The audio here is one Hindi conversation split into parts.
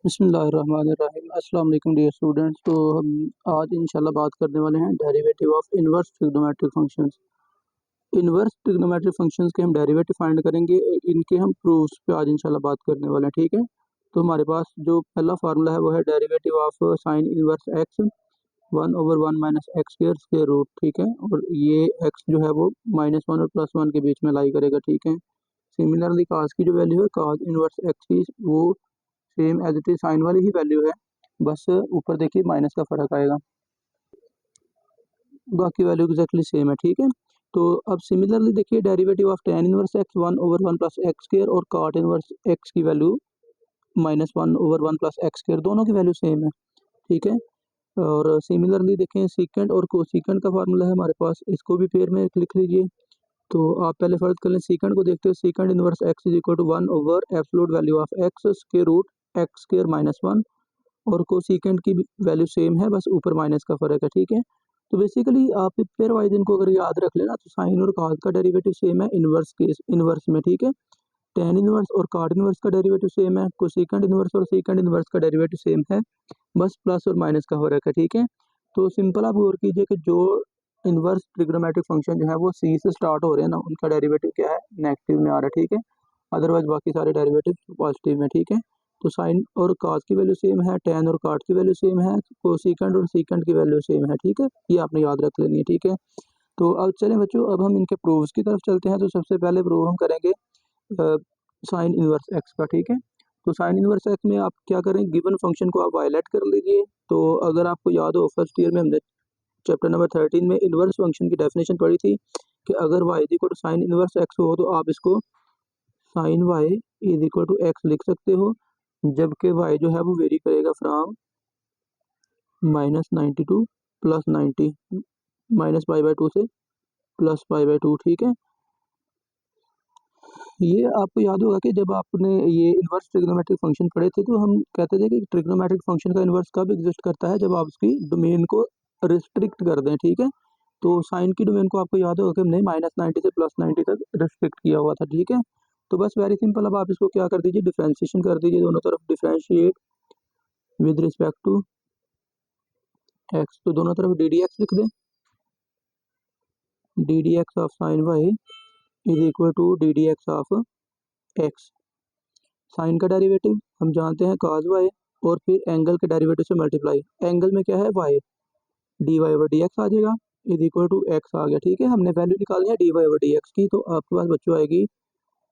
बिस्मिल्लाहिर्रहमानिर्रहीम। अस्सलाम वालेकुम डियर स्टूडेंट्स। तो हम आज इंशाल्लाह बात करने वाले हैं derivative of inverse trigonometric functions. Inverse trigonometric functions के हम डेरिवेटिव फाइंड करेंगे, इनके हम प्रूफ्स पे आज इंशाल्लाह बात करने वाले हैं, ठीक है। तो हमारे पास जो पहला फार्मूला है वो है derivative of sine inverse X 1/1 minus X square square root, ठीक है। और ये एक्स जो है वो -1 और +1 के बीच में लाई करेगा, ठीक है। सिमिलरली काज की जो वैल्यू है काज इनवर्स एक्स की वो same as it is sine वाली ही वैल्यू है, बस ऊपर देखिए माइनस का फर्क आएगा, बाकी वैल्यू एक्जैक्टली सेम है, ठीक है। तो अब सिमिलरली देखिए derivative of tan inverse X 1/1 plus x square और cot इनवर्स एक्स की वैल्यू -1/1 प्लस एक्स स्क्वायर, दोनों की वैल्यू सेम है, ठीक है। और सिमिलरली देखें सीकेंट और कोसीकेंट का फार्मूला है हमारे पास, इसको भी पेयर में लिख लीजिए। तो आप पहले फर्ज कर लें सीकेंट को, देखते हो secant inverse X is equal to 1 absolute value of X square root x square -1, और कोसीकेंट की वैल्यू सेम है, बस ऊपर माइनस का फर्क है, ठीक है। तो बेसिकली आप पेयर वाइज इनको अगर याद रख लेना तो साइन और कॉस का डेरिवेटिव सेम है इनवर्स केस इनवर्स में, ठीक है। tan इनवर्स और cot इनवर्स का डेरिवेटिव सेम है, कोसेकेंट इनवर्स और सेकेंट इनवर्स का डेरिवेटिव सेम है, बस प्लस और माइनस का फर्क है, ठीक है। तो सिंपल आप गौर कीजिए कि जो इनवर्स ट्रिग्नोमेट्रिक फंक्शन जो है वो सी से स्टार्ट हो रहे हैं ना, उनका डेरिवेटिव क्या है, नेगेटिव में आ रहा है, ठीक है। अदरवाइज बाकी सारे डेरिवेटिव पॉजिटिव में, ठीक है। तो साइन और कॉस की वैल्यू सेम है, tan और cot की वैल्यू सेम है, कोसेकेंट और सेकेंट की वैल्यू सेम है, ठीक है। ये आपने याद रख लेनी है, ठीक है। तो अब चलें बच्चों, अब हम इनके प्रूफ्स की तरफ चलते हैं। तो सबसे पहले प्रूव हम करेंगे साइन इनवर्स एक्स का, ठीक है। तो साइन इनवर्स एक्स में आप क्या करें, गिवन फंक्शन को आप वायलेट कर लीजिए। तो अगर आपको याद हो फर्स्ट ईयर में हमने चैप्टर नंबर 13 में इनवर्स फंक्शन की डेफिनेशन पढ़ी थी कि अगर y is equal to sine inverse X हो तो आप इसको sine y is equal to X लिख सकते हो, जबकि y जो है वो वेरी करेगा फ्रॉम -90 टू +90, -π/2 से +π/2, ठीक है। ये आपको याद होगा कि जब आपने ये इनवर्स ट्रिग्नोमेट्रिक फंक्शन पढ़े थे तो हम कहते थे कि ट्रिग्नोमेट्रिक फंक्शन का इनवर्स कब एग्जिस्ट करता है, जब आप उसकी डोमेन को रिस्ट्रिक्ट कर दें, ठीक है। तो साइन की डोमेन को आपको याद होगा कि हमने -90 से +90 तक रिस्ट्रिक्ट किया हुआ था, ठीक है। तो बस वेरी सिंपल, अब आप इसको क्या कर दीजिए, डिफ्रेंशिएशन कर दीजिए, दोनों तरफ differentiate with respect to x. तो दोनों तरफ डी डी एक्स लिख दें, D D x of sine Y is equal to D D x of X. Sine का डेरिवेटिव हम जानते हैं cos y, और फिर एंगल के डेरिवेटिव से मल्टीप्लाई, एंगल में क्या है y, d y over d x आ जाएगा, इज इक्वल टू एक्स आ गया, ठीक है। हमने वैल्यू निकालनी है d y over d x की, तो आपके पास बच्चों आएगी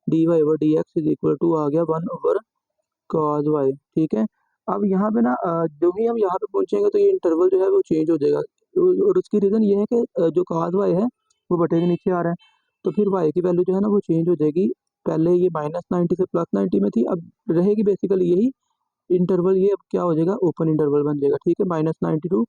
d y over d x is equal to आ गया 1/cos y, ठीक है। अब यहाँ पे ना जो भी हम यहाँ पे पहुँचेंगे तो ये इंटरवल जो है वो चेंज हो जाएगा, और उसकी रीज़न ये है कि जो cos y है वो बटे के नीचे आ रहा है, तो फिर y की वैल्यू जो है ना वो चेंज हो जाएगी। पहले ये -90 से +90 में थी, अब रहेगी बेसिकली यही इंटरवल, ये अब क्या हो जाएगा, ओपन इंटरवल बन जाएगा, ठीक है, -90 टू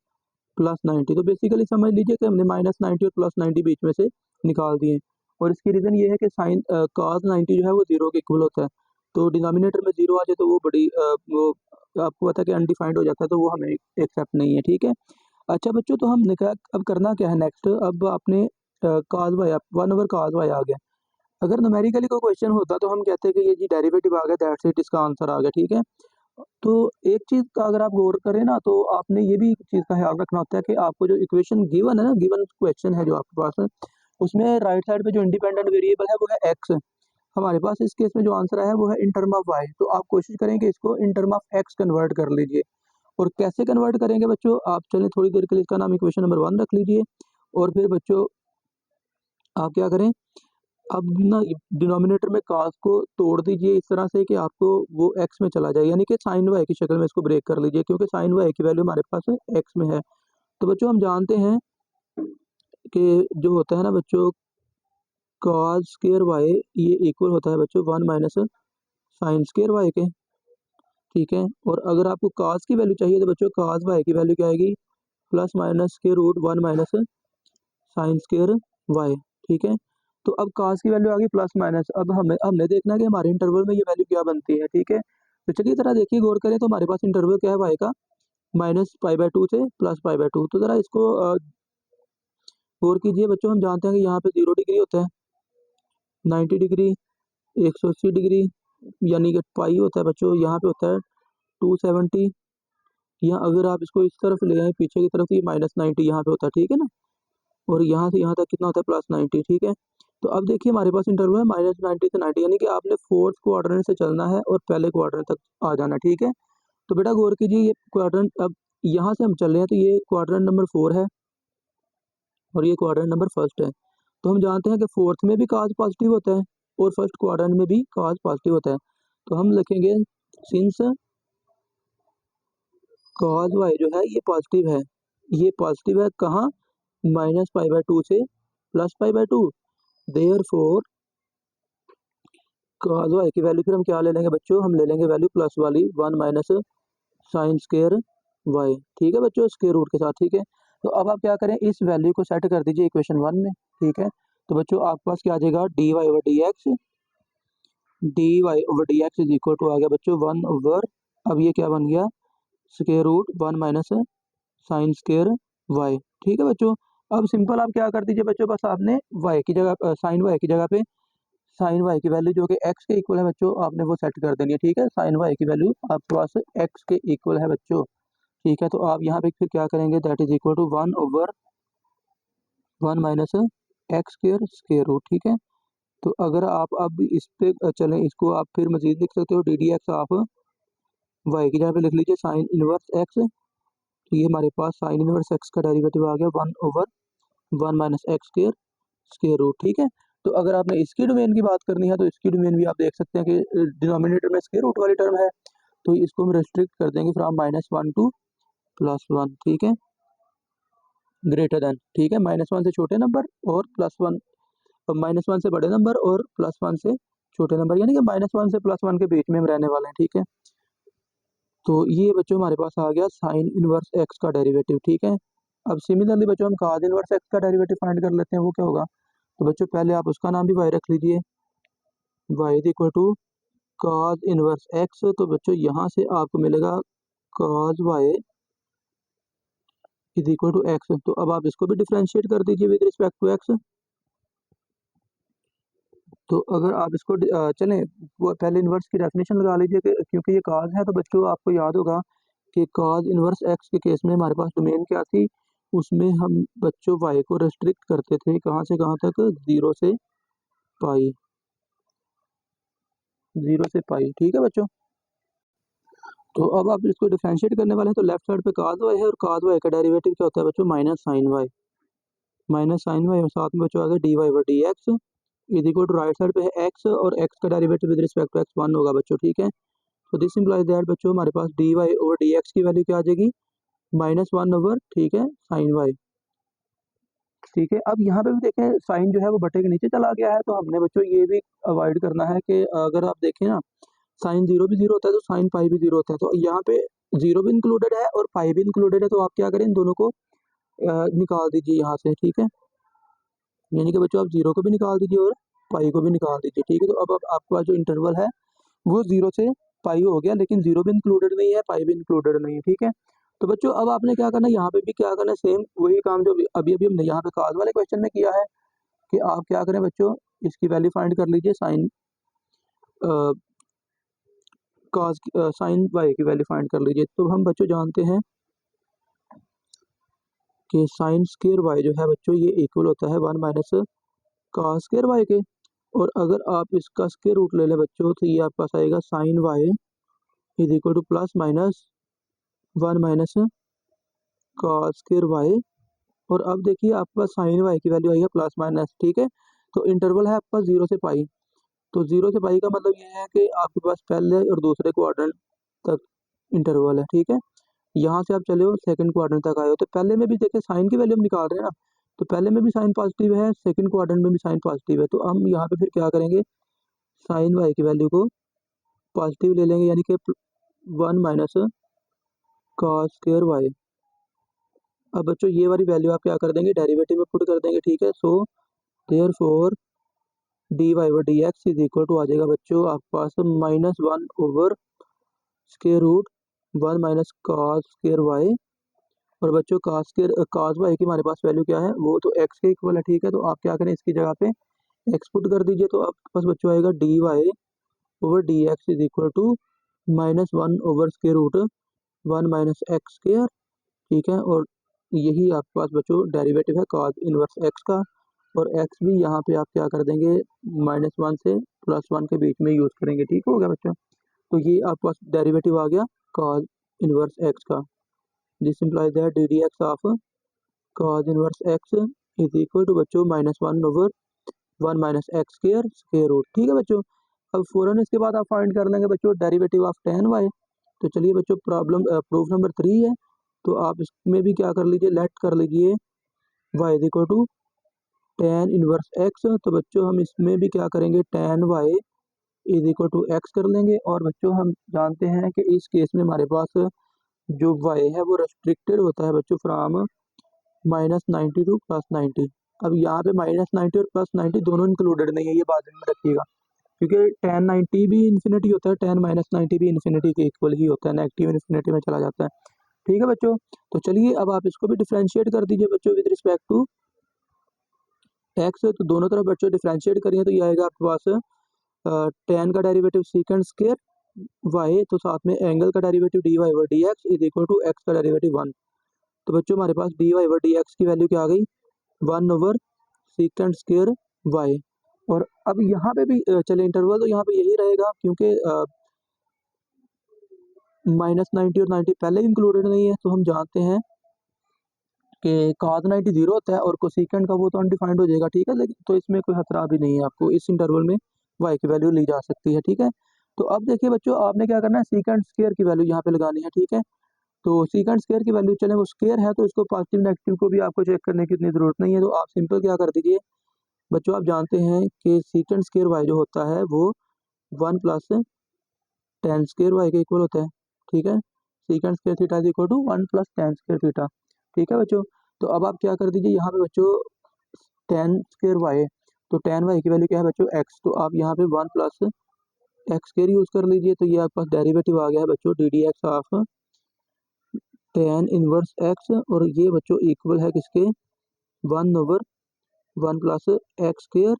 +90। तो बेसिकली समझ लीजिए कि हमने -90 और +90 बीच में से निकाल दिए, और इसकी रीज़न ये है कि साइन cos 90 जो है वो 0 के इक्वल होता है, तो डिनोमिनेटर में 0 आ जाए तो वो बड़ी वो आपको पता है कि अनडिफाइंड हो जाता है, तो वो हमें एक्सेप्ट नहीं है, ठीक है। अच्छा बच्चों, तो हमने क्या अब करना क्या है नेक्स्ट, अब आपने cos y 1/cos y आ गया। अगर न्यूमेरिकली कोई क्वेश्चन होता तो हम कहते हैं कि ये जी डेरिवेटिव आ गया, दैट्स इट, इसका आंसर आ गया, ठीक है। तो एक चीज़ का अगर आप गौर करें ना, तो आपने ये भी चीज़ का ख्याल रखना होता है कि आपको जो इक्वेशन गिवन है ना, गिवन क्वेश्चन है जो आपके पास है, उसमें राइट साइड पे जो इंडिपेंडेंट वेरिएबल है वो है एक्स। हमारे पास इस केस में जो आंसर आया है वो है इन टर्म ऑफ वाई, तो आप कोशिश करें कि इसको इन टर्म ऑफ एक्स कन्वर्ट कर लीजिए। और कैसे कन्वर्ट करेंगे बच्चों, आप चलें थोड़ी देर के लिए इसका नाम इक्वेशन नंबर 1 रख लीजिए, और फिर बच्चों आप क्या करें, अब ना डिनोमिनेटर में cos को तोड़ दीजिए इस तरह से कि आपको वो x में चला जाए, यानी कि sin y की शक्ल में इसको ब्रेक कर लीजिए, क्योंकि sin y की वैल्यू हमारे पास x में है। तो बच्चों हम जानते हैं कि जो होता है ना बच्चों cos स्क्वायर y, ये इक्वल होता है बच्चों 1 माइनस साइन स्क्वायर y के, ठीक है। और अगर आपको cos की वैल्यू चाहिए तो बच्चों cos y की वैल्यू क्या आएगी, प्लस माइनस के root 1 minus sine square y, ठीक है। तो अब cos की वैल्यू आ गई प्लस माइनस, अब हमें हमने देखना है कि हमारे इंटरवल में ये वैल्यू क्या बनती है, ठीक है। तो चलिए ज़रा देखिए, गौर करें, तो हमारे पास इंटरवल क्या है y का, -π/2 से +π/2। तो ज़रा इसको गौर कीजिए बच्चों, हम जानते हैं कि यहाँ पे 0 डिग्री होता है, 90 डिग्री, 180 डिग्री, यानी कि पाई होता है बच्चों, यहाँ पे होता है 270, या अगर आप इसको इस तरफ ले आए पीछे की तरफ, तो ये -90 यहाँ पे होता है, ठीक है ना। और यहाँ से यहाँ तक कितना होता है, +90, ठीक है। तो अब देखिए हमारे पास इंटरवल है -90 से 90, यानी कि आपने फोर्थ क्वाड्रेंट से चलना है और पहले क्वाड्रेंट तक आ जाना, ठीक है। तो बेटा गौर कीजिए, ये क्वाड्रेंट, अब यहाँ से हम चल रहे हैं तो ये क्वाड्रेंट नंबर 4 है और ये क्वाड्रेंट नंबर फर्स्ट है। तो हम जानते हैं कि फोर्थ में भी काज पॉजिटिव होता है और फर्स्ट क्वाड्रेंट में भी काज पॉजिटिव होता है। तो हम लिखेंगे सिंस कॉज वाई जो है ये पॉजिटिव है, ये पॉजिटिव है कहाँ, -π/2 से +π/2, देयरफॉर कॉज वाई की वैल्यू फिर हम क्या ले लेंगे बच्चों, हम ले लेंगे वैल्यू प्लस वाली 1 माइनस साइन स्क्वायर वाई, ठीक है बच्चों, स्क्वायर रूट के साथ, ठीक है। तो अब आप क्या करें, इस वैल्यू को सेट कर दीजिए इक्वेशन 1 में, ठीक है। तो बच्चों आपके पास क्या आ जाएगा, dy/dx इज इक्वल टू आ गया बच्चों 1 ओवर, अब ये क्या बन गया, square root 1 minus sine square Y, ठीक है बच्चों। अब सिंपल आप क्या कर दीजिए बच्चों, बस आपने वाई की जगह साइन वाई की जगह पे साइन वाई की वैल्यू जो कि एक्स के इक्वल है बच्चों, आपने वो सेट कर देनी है, ठीक है। साइन वाई की वैल्यू आपके पास एक्स के इक्वल है बच्चों, ठीक है। तो आप यहाँ पे फिर क्या करेंगे, that is equal to 1 over 1 minus X square root, ठीक है। तो अगर आप अब इस पे चलें, इसको आप फिर मजीद लिख सकते हो, डी डी एक्स आप वाई की जगह पे लिख लीजिए साइन इनवर्स एक्स, तो ये हमारे पास साइन इनवर्स एक्स का डेरिवेटिव आ गया 1 over 1 minus X square root, ठीक है। तो अगर आपने इसकी डोमेन की बात करनी है तो इसकी डोमेन भी आप देख सकते हैं कि डिनोमिनेटर में स्क्वायर रूट वाली टर्म है, तो इसको हम रेस्ट्रिक्ट कर देंगे फ्रॉम -1 टू +1, ठीक है, ग्रेटर देन, ठीक है, -1 से छोटे नंबर और +1, -1 से बड़े नंबर और +1 से छोटे नंबर, यानी कि -1 से +1 के बीच में हम रहने वाले हैं, ठीक है। तो ये बच्चों हमारे पास आ गया साइन इनवर्स एक्स का डेरिवेटिव, ठीक है। अब सिमिलरली बच्चों हम काज इनवर्स एक्स का डेरिवेटिव फाइंड कर लेते हैं, वो क्या होगा। तो बच्चों पहले आप उसका नाम भी वाई रख लीजिए, y is equal to cos inverse x, तो बच्चों यहाँ से आपको मिलेगा cos y is equal to x. तो अब आप इसको भी डिफ्रेंशिएट कर दीजिए विद रिस्पेक्ट टू एक्स। तो अगर आप इसको चलें, वो पहले इन्वर्स की डेफिनेशन लगा लीजिए कि क्योंकि ये काज है, तो बच्चों आपको याद होगा कि काज इन्वर्स एक्स के केस में हमारे पास डोमेन क्या थी, उसमें हम बच्चों वाई को रेस्ट्रिक्ट करते थे कहाँ से कहाँ तक, 0 से पाई, 0 से पाई, ठीक है बच्चों। तो अब आप इसको डिफरेंशिएट करने वाले हैं, तो लेफ्ट साइड पे काज वाई है और काज वाई का डेरिवेटिव क्या होता है बच्चों, माइनस साइन वाई और साथ में बच्चों आ गया dy/dx is equal to right side पे है एक्स और एक्स का derivative with respect to X 1 होगा बच्चों, ठीक है। तो दिस इम्प्लाइज दैट बच्चों हमारे पास dy/dx की वैल्यू क्या आ जाएगी, -1 ओवर, ठीक है, साइन वाई, ठीक है। अब यहाँ पे भी देखें साइन जो है वो बटे के नीचे चला गया है, तो हमने बच्चों ये भी अवॉइड करना है कि अगर आप देखें ना, साइन 0 भी 0 होता है तो साइन पाई भी 0 होता है, तो यहाँ पे 0 भी इंक्लूडेड है और पाई भी इंक्लूडेड है, तो आप क्या करें, इन दोनों को निकाल दीजिए यहाँ से, ठीक है। यानी कि बच्चों आप 0 को भी निकाल दीजिए और पाई को भी निकाल दीजिए, ठीक है। तो अब आपका जो इंटरवल है वो 0 से पाई हो गया, लेकिन 0 भी इंक्लूडेड नहीं है, पाई भी इंक्लूडेड नहीं है, ठीक है। तो बच्चों अब आपने क्या करना है, यहाँ पे भी क्या करना है, सेम वही काम जो अभी अभी हमने यहाँ पे काज वाले क्वेश्चन में किया है, कि आप क्या करें बच्चों, इसकी वैल्यू फाइंड कर लीजिए, साइन काज साइन वाई की वैल्यू फाइंड कर लीजिए। तो हम बच्चों जानते हैं कि साइन स्क्वायर वाई जो है बच्चों ये इक्वल होता है 1 माइनस काज स्क्वायर वाई के, और अगर आप इसका स्क्वायर रूट ले लें बच्चों, तो ये आपके पास आएगा sine Y is equal to plus minus 1 minus cos square Y, और अब देखिए आपके पास साइन वाई की वैल्यू आई है प्लस माइनस, ठीक है। तो इंटरवल है आपका 0 से पाई, तो 0 से पाई का मतलब ये है कि आपके पास पहले और दूसरे क्वाड्रेंट तक इंटरवल है, ठीक है। यहाँ से आप चले हो सेकंड क्वाड्रेंट तक आए हो, तो पहले में भी देखिए साइन की वैल्यू हम निकाल रहे हैं ना, तो पहले में भी साइन पॉजिटिव है, सेकंड क्वाड्रेंट में भी साइन पॉजिटिव है, तो हम यहाँ पे फिर क्या करेंगे, साइन वाई की वैल्यू को पॉजिटिव ले लेंगे, यानी कि 1 माइनस कॉस स्क्वायर वाई। अब बच्चों ये वाली वैल्यू आप क्या कर देंगे, डेरिवेटिव में पुट कर देंगे, ठीक है। So therefore dy/dx is equal to आ जाएगा बच्चों आपके पास -1 over square root 1 minus cos square Y, और बच्चों कॉस वाई की हमारे पास वैल्यू क्या है, वो तो एक्स के इक्वल है, ठीक है। तो आप क्या करें, इसकी जगह पे एक्स पुट कर दीजिए, तो आपके पास बच्चों आएगा dy/dx is equal to -1/√1 - x square, ठीक है। और यही आपके पास बच्चों डेरिवेटिव है cos इनवर्स x का, और x भी यहाँ पे आप क्या कर देंगे -1 से +1 के बीच में यूज़ करेंगे, ठीक हो गया बच्चों। तो ये आपके पास डेरिवेटिव आ गया cos इनवर्स x का। This implies that D D x of cos inverse x is equal to बच्चों -1/1 - x स्क्वायर स्क्वायर रूट, ठीक है बच्चों। अब फ़ौरन इसके बाद आप फाइंड कर लेंगे बच्चों डेरिवेटिव ऑफ tan y। तो चलिए बच्चों प्रूफ नंबर 3 है, तो आप इसमें भी क्या कर लीजिए, लेट कर लीजिए y is equal to tan inverse x। तो बच्चों हम इसमें भी क्या करेंगे, tan y is equal to x कर लेंगे। और बच्चों हम जानते हैं कि इस केस में हमारे पास जो y है वो रेस्ट्रिक्टेड होता है बच्चों फ्राम -90 टू +90। अब यहाँ पे -90 और +90 दोनों इंक्लूडेड नहीं है, ये बात में रखिएगा, क्योंकि tan 90 भी इन्फिनिटी होता है, tan -90 भी इन्फिनिटी के इक्वल ही होता है, नेगेटिव इन्फिनिटी में चला जाता है, ठीक है बच्चों। तो चलिए अब आप इसको भी डिफ्रेंशिएट कर दीजिए बच्चों विद रिस्पेक्ट टू x। तो दोनों तरफ बच्चों डिफ्रेंशिएट करिए तो ये आएगा आपके पास tan का डेरिवेटिव सेकंड स्क्वायर y, तो साथ में एंगल का derivative dy/dx is equal to x का डेरिवेटिव 1। तो बच्चों हमारे पास dy/dx की वैल्यू क्या आ गई 1/सेकंड स्क्वायर y। और अब यहाँ पे भी चले इंटरवल तो यहाँ पे यही रहेगा, क्योंकि -90 और 90 पहले इंक्लूडेड नहीं है, तो हम जानते हैं कि cos 90 0 होता है और कोसेकेंट का वो तो अनडिफाइंड हो जाएगा, ठीक है। लेकिन तो इसमें कोई खतरा भी नहीं है, आपको इस इंटरवल में y की वैल्यू ली जा सकती है, ठीक है। तो अब देखिए बच्चों आपने क्या करना है, सेकंड स्क्वायर की वैल्यू यहाँ पे लगानी है, ठीक है। तो सेकंड स्क्वायर की वैल्यू चले वो स्क्वायर है, तो इसको पॉजिटिव नेगेटिव को भी आपको चेक करने की इतनी ज़रूरत नहीं है। तो आप सिंपल क्या कर दीजिए बच्चों, आप जानते हैं कि सेकंड स्क्वायर y जो होता है वो 1 + tan स्क्वायर y के इक्वल होता है, ठीक है। Second square theta is equal to 1 + tan square theta, ठीक है बच्चों। तो अब आप क्या कर दीजिए यहाँ पे बच्चों tan स्क्वायर y, तो tan y की वैल्यू क्या है बच्चों x, तो आप यहाँ पे 1 + x स्क्वायर यूज़ कर लीजिए। तो ये आपके पास डेरिवेटिव आ गया है बच्चों d D x of tan inverse x, और ये बच्चों इक्वल है किसके 1/1 + x स्क्वायर,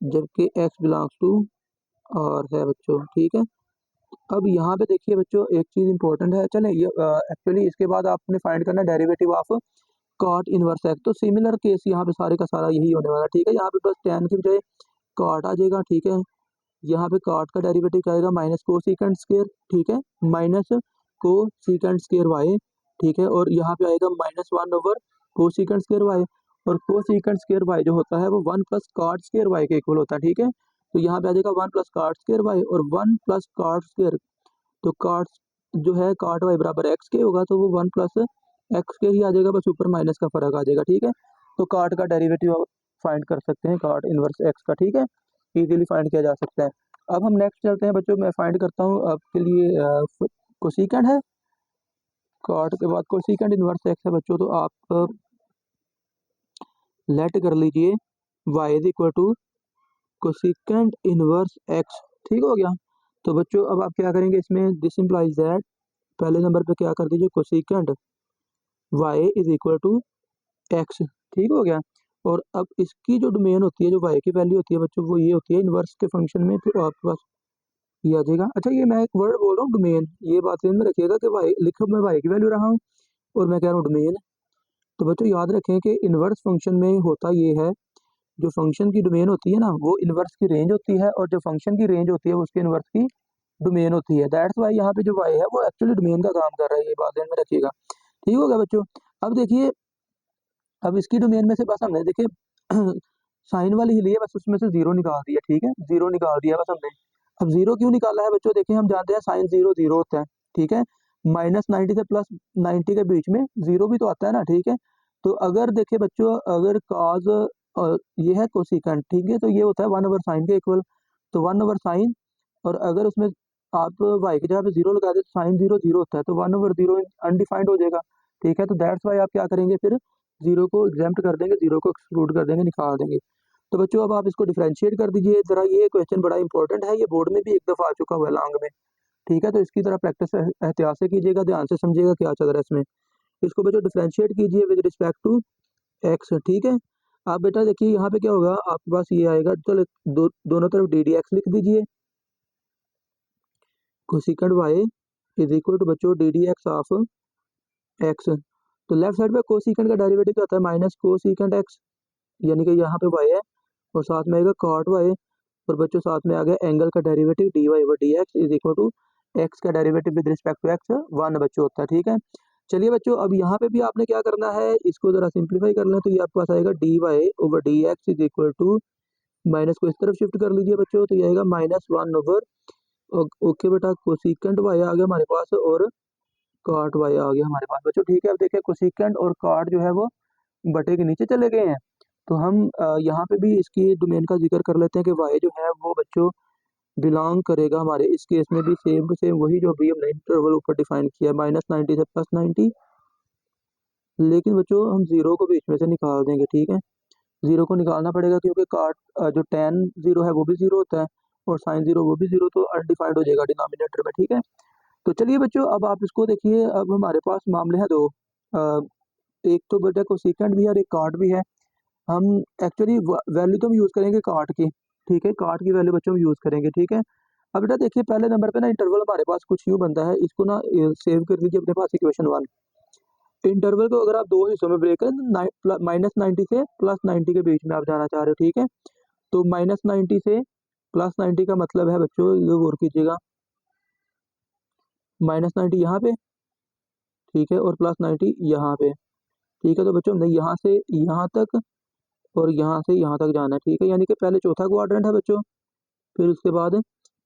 जबकि x बिलोंग्स टू और है बच्चों, ठीक है। अब यहाँ पे देखिए बच्चों एक चीज़ इंपॉर्टेंट है, चलें ये एक्चुअली इसके बाद आपने फाइंड करना है derivative of cot inverse x। तो सिमिलर केस यहाँ पे सारे का सारा यही होने वाला है, ठीक है। यहाँ पे बस tan की बजाय cot आ जाएगा, ठीक है। यहाँ पे cot का डेरिवेटिव क्या आएगा -कोसेकेंट स्क्वायर, ठीक है, -कोसेकेंट स्क्वायर y, ठीक है। और यहाँ पे आएगा -1/कोसेकेंट स्क्वायर y, और कोसेकेंट स्क्वायर y जो होता है वो 1 + cot स्क्वायर y के इक्वल होता है, ठीक है। तो यहाँ पे आ जाएगा 1 + cot स्क्वायर y और 1 + cot स्क्वायर, तो cot जो है cot y बराबर x के होगा, तो वो 1 + x के ही आ जाएगा, बस ऊपर माइनस का फर्क आ जाएगा, ठीक है। तो cot का डेरिवेटिव आप फाइंड कर सकते हैं, cot इनवर्स x का, ठीक है, इजीली फाइंड किया जा सकता है। अब हम नेक्स्ट चलते हैं बच्चों, मैं फाइंड करता हूँ आपके लिए कोसेकेंट है, cot के बाद कोसेकेंट इनवर्स x है बच्चों। तो आप लेट कर लीजिए y is equal to cosecant inverse x, ठीक हो गया। तो बच्चों अब आप क्या करेंगे इसमें, दिस इम्प्लाइज दैट पहले नंबर पे क्या कर दीजिए cosecant y is equal to x, ठीक हो गया। और अब इसकी जो डोमेन होती है, जो y की वैल्यू होती है बच्चों, वो ये होती है इनवर्स के फंक्शन में, तो आपके पास ये आ जाएगा। अच्छा ये मैं एक वर्ड बोल रहा हूँ डोमेन, ये बात ध्यान में रखिएगा कि y लिखो मैं y की वैल्यू रहा हूँ और मैं कह रहा हूँ डोमेन। तो बच्चों याद रखें कि इनवर्स फंक्शन में होता ये है, जो फंक्शन की डोमेन होती है ना वो इनवर्स की रेंज होती है, और जो फंक्शन की रेंज होती है वो उसके इनवर्स की डोमेन होती है। दैट्स वाई यहाँ पे जो y है वो एक्चुअली डोमेन का काम कर रहा है, ये बात ध्यान में रखिएगा, ठीक हो गया बच्चों। अब देखिए अब इसकी डोमेन में से बस हमने देखिए साइन वाली ही ली है, बस उसमें से जीरो निकाल दिया, ठीक है, जीरो निकाल दिया बस हमने। अब जीरो क्यों निकाला है बच्चों, देखिए हम जानते हैं साइन 0 0 होता है, ठीक है। -90 से +90 के बीच में जीरो भी तो आता है ना, ठीक है। तो अगर देखिए बच्चों अगर cos ये है कोसेकेंट, ठीक है, तो ये होता है 1/sin के इक्वल, तो 1/sin, और अगर उसमें आप y की जगह पे जीरो लगा दे तो साइन 0 0 होता है, तो 1/0 अनडिफाइंड हो जाएगा, ठीक है। तो दैट्स वाई आप क्या करेंगे फिर जीरो को एग्जेम्प्ट कर देंगे, जीरो को एक्सक्लूड कर देंगे, निकाल देंगे। तो बच्चों अब आप इसको डिफरेंशिएट कर दीजिए ज़रा, ये क्वेश्चन बड़ा इंपॉर्टेंट है, ये बोर्ड में भी एक दफ़ा आ चुका हुआ है लॉन्ग में, ठीक है। तो इसकी तरह प्रैक्टिस एहतियात से कीजिएगा, ध्यान से समझिएगा क्या चल रहा है इसमें। इसको बच्चों डिफरेंशिएट कीजिए विद रिस्पेक्ट टू एक्स, ठीक है। आप बेटा देखिए यहाँ पे क्या होगा, आपके पास ये आएगा, चलो दोनों तरफ डी डी एक्स लिख दीजिए, cosecant y is equal to बच्चों d D x of x. तो लेफ्ट साइड पे कोसिकेंड का डेरिवेटिव क्या होता है, माइनस कोसिकेंड एक्स, यानी कि यहाँ पे वाई है और साथ में आएगा कॉट वाई, और बच्चों साथ में आ गया एंगल का derivative d y over d x is equal to x का derivative with respect to x one बच्चों होता है। ठीक है, चलिए बच्चों अब यहाँ पे भी आपने क्या करना है, इसको जरा सिंप्लीफाई कर लें तो ये आपके पास आएगा d y over d x is equal to, minus को इस तरफ शिफ्ट कर लीजिए बच्चों, तो ये आएगा माइनस वन ओवर, ओके बेटा कोसिकेंड वाई आ गया हमारे पास और कॉट वाई आ गया हमारे पास बच्चों। ठीक है, अब देखिए कोसिकेंड और कॉट जो है वो बटे के नीचे चले गए हैं, तो हम यहाँ पे भी इसकी डोमेन का जिक्र कर लेते हैं कि वाई जो है वो बच्चों बिलोंग करेगा हमारे इस केस में भी सेम टू सेम वही जो भी हमने इंटरवल ऊपर डिफाइन किया है, -90 से +90, लेकिन बच्चों हम जीरो को बीच में से निकाल देंगे। ठीक है, जीरो को निकालना पड़ेगा क्योंकि काट जो tan जीरो है वो भी जीरो होता है और sin जीरो वो भी जीरो, तो अनडिफाइंड हो जाएगा डिनोमिनेटर में। ठीक है, तो चलिए बच्चों अब आप इसको देखिए, अब हमारे पास मामले हैं दो, एक तो बेटा कोसिकेंड भी है और एक काट भी है। हम एक्चुअली वैल्यू तो हम यूज़ करेंगे काट की, ठीक है, काट की वैल्यू बच्चों हम यूज़ करेंगे। ठीक है, अब बेटा देखिए पहले नंबर पे ना इंटरवल हमारे पास कुछ यूँ बनता है, इसको ना सेव कर लीजिए अपने पास इक्वेशन 1। इंटरवल को अगर आप दो हिस्सों में ब्रेक करें तो -90 से +90 के बीच में आप जाना चाह रहे हो। ठीक है, तो -90 से +90 का मतलब है बच्चों, ये गौर कीजिएगा, -90 यहाँ पे, ठीक है, और +90 यहाँ पे। ठीक है, तो बच्चों हमने यहाँ से यहाँ तक और यहाँ से यहाँ तक जाना है। ठीक है, यानी कि पहले चौथा क्वाड्रेंट है बच्चों, फिर उसके बाद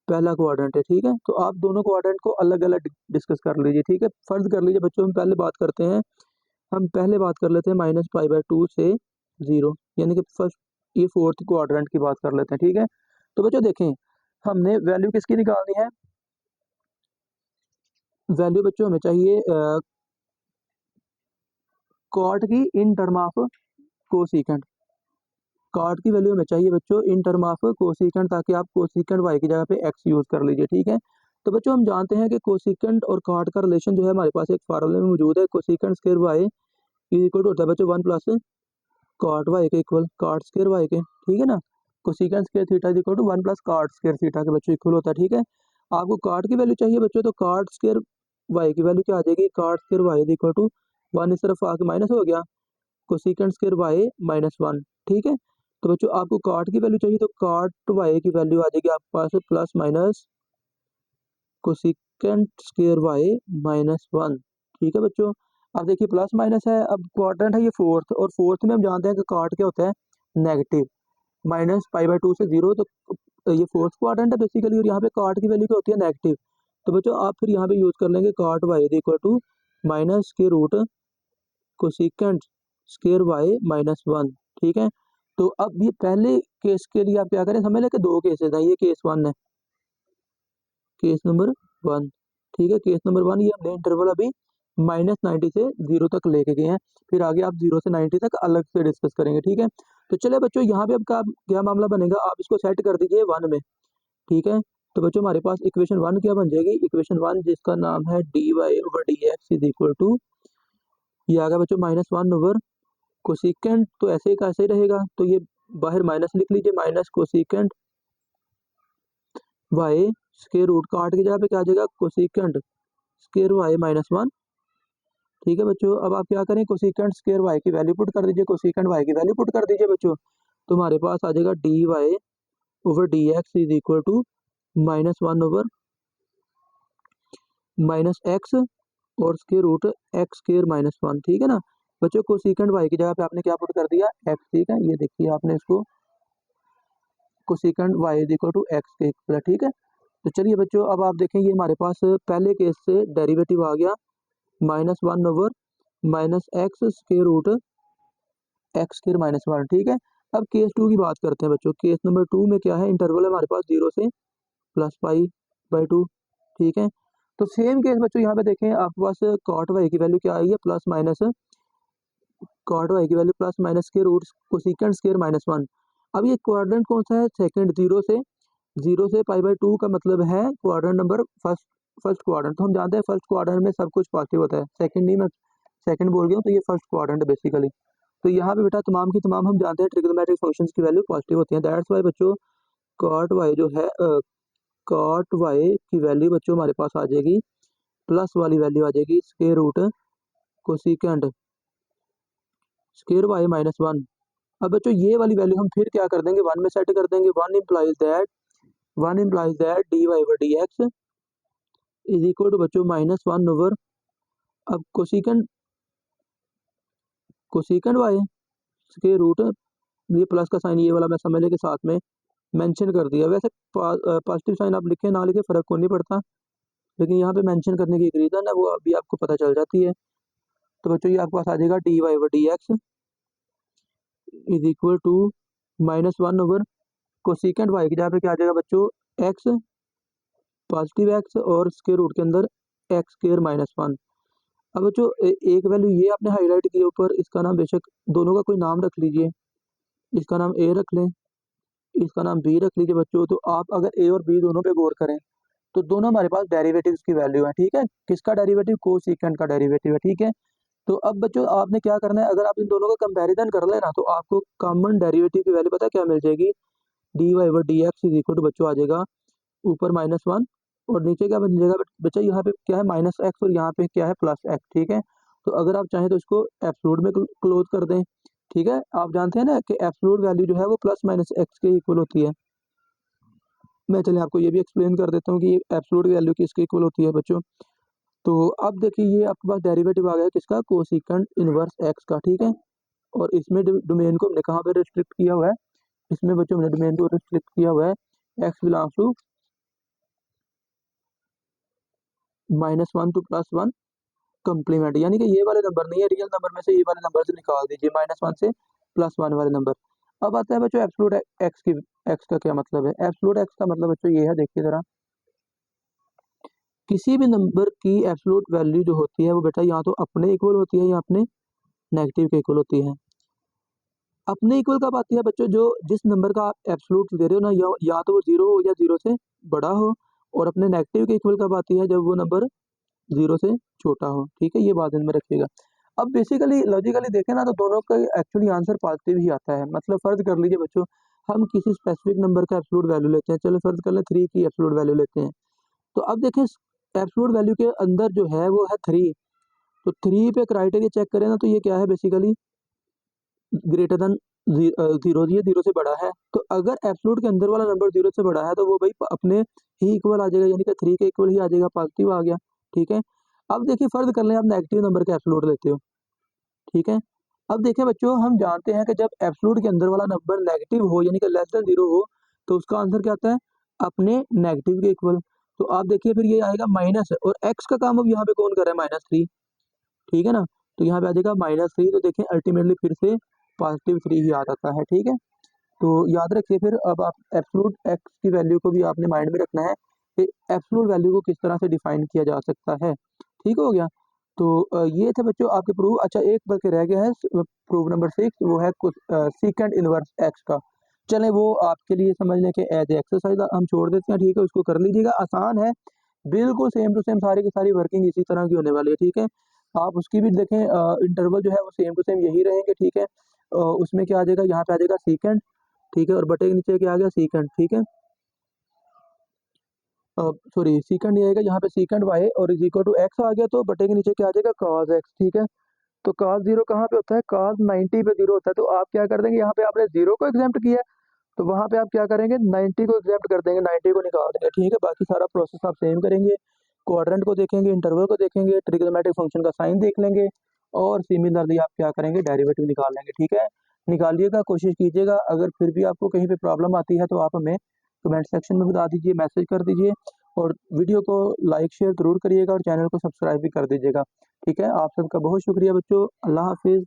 पहला क्वाड्रेंट है। ठीक है, तो आप दोनों क्वाड्रेंट को अलग अलग डिस्कस कर लीजिए। ठीक है, फर्ज कर लीजिए बच्चों हम पहले बात करते हैं, हम पहले बात कर लेते हैं -π/2 से 0, यानी कि फर्स्ट ये फोर्थ क्वाड्रेंट की बात कर लेते हैं। ठीक है, तो बच्चों देखें हमने वैल्यू किसकी निकालनी है, वैल्यू बच्चों हमें चाहिए कॉट की in term of cosecant, cot की वैल्यू हमें चाहिए बच्चों इन टर्म ऑफ कोसिकेंड, ताकि आप कोसिकेंड वाई की जगह पे एक्स यूज कर लीजिए। ठीक है, तो बच्चों हम जानते हैं कि कोसिकेंड और कॉट का रिलेशन जो है हमारे पास एक फार्मूले में मौजूद है, cosecant square y equal to होता है बच्चों 1 प्लस कॉट वाई के इक्वल कॉट स्क्वायर वाई के। ठीक है ना, cosecant square theta is equal to 1 plus cot square theta के बच्चों इक्वल होता है। ठीक है, आपको कॉट की वैल्यू चाहिए बच्चों, तो कॉट स्क्वायर वाई की वैल्यू क्या आ जाएगी, cot square y is equal to 1 इस तरफ आके माइनस हो गया, कोसिकेंड स्क्वायर वाई -1। ठीक है, तो बच्चों आपको कॉट की वैल्यू चाहिए, तो कॉट वाई की वैल्यू आ जाएगी आपके पास plus minus cosecant square y -1। ठीक है बच्चों, अब देखिए प्लस माइनस है, अब क्वाड्रेंट है ये फोर्थ, और फोर्थ में हम जानते हैं कि कॉट क्या होता है, नेगेटिव, -π/2 से 0, तो ये फोर्थ क्वाड्रेंट है बेसिकली, और यहाँ पे कॉट की वैल्यू क्या होती है, नेगेटिव। तो बच्चों आप फिर यहाँ पे यूज कर लेंगे cot y equal to minus के रूट कोसिकेंड स्क्वायर वाई -1। ठीक है, तो अब ये पहले केस के लिए आप क्या करें, समझ लें कि दो केसेस हैं, ये केस 1 है, केस नंबर 1। ठीक है, केस नंबर 1 ये हमने इंटरवल अभी -90 से 0 तक लेके गए हैं, फिर आगे आप 0 से 90 तक अलग से डिस्कस करेंगे। ठीक है, तो चलिए बच्चों यहाँ पे अब क्या मामला बनेगा, आप इसको सेट कर दीजिए 1 में। ठीक है, तो बच्चों हमारे पास इक्वेशन 1 क्या बन जाएगी, इक्वेशन 1 जिसका नाम है d y over d x is equal to, ये आ गया बच्चों -1 ओवर कोसिकेंड, तो ऐसे का ऐसे ही रहेगा, तो ये बाहर माइनस लिख लीजिए, minus cosecant y square root, cot की जगह पे क्या आ जाएगा, कोसिकेंड स्क्वायर वाई -1। ठीक है बच्चों, अब आप क्या करें, कोसिकेंड स्क्वायर वाई की वैल्यू पुट कर दीजिए, कोसिकेंड वाई की वैल्यू पुट कर दीजिए बच्चों, तो हमारे पास आ जाएगा d y over d x is equal to -1 over -x और स्क्वायर रूट एक्स स्क्वायर -1। ठीक है ना बच्चों, कोसिकेंड वाई की जगह पे आपने क्या पुट कर दिया, x। ठीक है, ये देखिए आपने इसको cosecant y is equal to x के इक्वल है। ठीक है, तो चलिए बच्चों अब आप देखें ये हमारे पास पहले केस से डेरिवेटिव आ गया -1 over -x square root x square -1। ठीक है, अब केस 2 की बात करते हैं बच्चों, केस नंबर 2 में क्या है, इंटरवल है हमारे पास 0 से +π/2। ठीक है, तो सेम केस बच्चों यहाँ पे देखें आपके पास कॉट वाई की वैल्यू क्या आई है, प्लस माइनस कॉट वाई की वैल्यू प्लस माइनस के रूट कोसिकेंड स्क्वायर -1। अब ये क्वाड्रेंट कौन सा है, सेकंड, 0 से π/2 का मतलब है क्वाड्रेंट नंबर फर्स्ट क्वाड्रेंट, तो हम जानते हैं फर्स्ट क्वाड्रेंट में सब कुछ पॉजिटिव होता है, सेकंड नहीं, मैं सेकंड बोल गया हूँ, तो ये फर्स्ट क्वाड्रेंट है बेसिकली। तो यहाँ पे बेटा तमाम की तमाम हम जानते हैं ट्रिग्नोमेट्रिक फंक्शंस की वैल्यू पॉजिटिव होती है, दैट्स वाई बच्चों कॉट वाई जो है कॉट वाई की वैल्यू बच्चों हमारे पास आ जाएगी, प्लस वाली वैल्यू आ जाएगी square root cosecant square y minus 1। अब बच्चों ये वाली वैल्यू हम फिर क्या कर देंगे, 1 में सेट कर देंगे। 1 implies that dy over dx is equal to बच्चों -1 ओवर, अब कोसिकेंड वाई स्क्वायर रूट, ये प्लस का साइन ये वाला मैं समझ लेके साथ में मेंशन कर दिया। वैसे पॉजिटिव साइन आप लिखे ना लिखे फर्क को नहीं पड़ता, लेकिन यहाँ पे मेंशन करने की एक रीज़न है, वो अभी आपको पता चल जाती है। तो बच्चों ये आपके पास आ जाएगा dy over dx is equal to -1 over cosecant y की जगह पे क्या आ जाएगा बच्चों, x पॉजिटिव x और स्क्वायर रूट के अंदर x स्क्वायर -1। अब बच्चों एक वैल्यू ये आपने हाईलाइट की ऊपर, इसका नाम बेशक दोनों का कोई नाम रख लीजिए, इसका नाम a रख लें, इसका नाम b रख लीजिए बच्चों। तो आप अगर a और b दोनों पे गौर करें तो दोनों हमारे पास डेरिवेटिव्स की वैल्यू है, ठीक है। किसका डेरिवेटिव, कोसिकेंड का डेरिवेटिव है, ठीक है। तो अब बच्चों आपने क्या करना है, अगर आप इन दोनों का कंपैरिजन कर लेना तो आपको कॉमन डेरिवेटिव की वैल्यू पता है क्या मिल जाएगी, dy over dx is equal to बच्चों आ जाएगा ऊपर -1 और नीचे क्या बन जाएगा बच्चा, यहाँ पे क्या है -x और यहाँ पे क्या है +x, ठीक है। तो अगर आप चाहें तो इसको एब्सोल्यूट में क्लोज कर दें, ठीक है। आप जानते हैं ना कि एब्सोल्यूट वैल्यू जो है वो +-x के इक्वल होती है। मैं चलिए आपको ये भी एक्सप्लेन कर देता हूँ कि ये एब्सोल्यूट वैल्यू किसके इक्वल होती है बच्चों। तो अब देखिए ये आपके पास डेरिवेटिव आ गया किसका, कोसिकेंड इनवर्स x का, ठीक है। और इसमें डोमेन को हमने कहाँ पे रिस्ट्रिक्ट किया हुआ है, इसमें बच्चों हमने डोमेन को रिस्ट्रिक्ट किया हुआ है x belongs to -1 to +1 complement, यानी कि ये वाले नंबर नहीं है रियल नंबर में से, ये वाले नंबर से निकाल दीजिए -1 से +1 वाले नंबर। अब आता है बच्चों एब्सोल्यूट x का क्या मतलब है। एब्सोल्यूट x का मतलब बच्चों ये है, देखिए जरा, किसी भी नंबर की एब्सोल्यूट वैल्यू जो होती है वो बेटा या तो अपने इक्वल होती है या अपने नेगेटिव के इक्वल होती है। अपने इक्वल कब आती है बच्चों, जो जिस नंबर का आप एब्सोल्यूट दे रहे हो ना, या तो वो 0 हो या 0 से बड़ा हो, और अपने नेगेटिव के इक्वल कब आती है, जब वो नंबर 0 से छोटा हो, ठीक है। ये बात ध्यान में रखिएगा। अब बेसिकली लॉजिकली देखें ना तो दोनों का एक्चुअली आंसर पॉजिटिव ही आता है। मतलब फर्ज कर लीजिए बच्चों, हम किसी स्पेसिफिक नंबर का एब्सोल्यूट वैल्यू लेते हैं, चलो फर्ज कर लें 3 की एब्सोल्यूट वैल्यू लेते हैं। तो अब देखें एब्सोल्यूट वैल्यू के अंदर जो है वो है 3, तो 3 पे क्राइटेरिया चेक करें ना तो ये क्या है बेसिकली ग्रेटर देन 0, ये 0 से बड़ा है। तो अगर एब्सोल्यूट के अंदर वाला नंबर 0 से बड़ा है तो वो भाई अपने ही इक्वल आ जाएगा, यानी कि 3 के इक्वल ही आ जाएगा, पॉजिटिव आ गया, ठीक है। अब देखिए फर्ज कर लें आप नेगेटिव नंबर का एब्सोल्यूट लेते हो, ठीक है। अब देखिए बच्चों हम जानते हैं कि जब एब्सोल्यूट के अंदर वाला नंबर नेगेटिव हो यानी कि लेस देन 0 हो तो उसका आंसर क्या आता है, अपने नेगेटिव के इक्वल। तो आप देखिए फिर ये आएगा माइनस, और x का काम अब यहाँ पे कौन कर रहा है, -3, ठीक है ना। तो यहाँ पे आ जाएगा -3, तो देखिए अल्टीमेटली फिर से +3 ही आ जाता है, ठीक है। तो याद रखिए फिर अब आप एब्सोल्यूट x की वैल्यू को भी आपने माइंड में रखना है कि एब्सोल्यूट वैल्यू को किस तरह से डिफाइन किया जा सकता है, ठीक हो गया। तो ये थे बच्चों आपके प्रूफ। अच्छा एक बल्कि रह गया है प्रूफ नंबर 6, वो है सीकेंड इनवर्स x का। चलें वो आपके लिए समझ लें कि एज एक्सरसाइज हम छोड़ देते हैं, ठीक है। उसको कर लीजिएगा, आसान है बिल्कुल, सेम टू सेम सारी की सारी वर्किंग इसी तरह की होने वाली है, ठीक है। आप उसकी भी देखें, इंटरवल जो है वो सेम टू सेम यही रहेंगे, ठीक है। उसमें क्या आ जाएगा, यहाँ पे आ जाएगा सीकेंड, ठीक है, और बटे के नीचे क्या आ गया, सीकेंड, ठीक है। सॉरी सीकेंड ये आएगा यहाँ पे सीकेंड वाई और इज इक्वल टू एक्स आ गया, तो बटे के नीचे क्या आ जाएगा कॉस एक्स, ठीक है। तो कॉस 0 कहाँ पे होता है, कॉस 90 पे 0 होता है। तो आप क्या कर देंगे, यहाँ पे आपने 0 को एग्जाम्प्ट किया है तो वहाँ पे आप क्या करेंगे, 90 को एग्जाम्प्ट कर देंगे, 90 को निकाल देंगे, ठीक है। बाकी सारा प्रोसेस आप सेम करेंगे, क्वाड्रेंट को देखेंगे, इंटरवल को देखेंगे, ट्रिग्नोमेट्रिक फंक्शन का साइन देख लेंगे, और सिमिलरली आप क्या करेंगे, डेरिवेटिव निकाल लेंगे, ठीक है। निकालिएगा, कोशिश कीजिएगा। अगर फिर भी आपको कहीं पे प्रॉब्लम आती है तो आप हमें कमेंट सेक्शन में बता दीजिए, मैसेज कर दीजिए, और वीडियो को लाइक शेयर जरूर करिएगा और चैनल को सब्सक्राइब भी कर दीजिएगा, ठीक है। आप सबका बहुत शुक्रिया बच्चों, अल्लाह हाफिज़।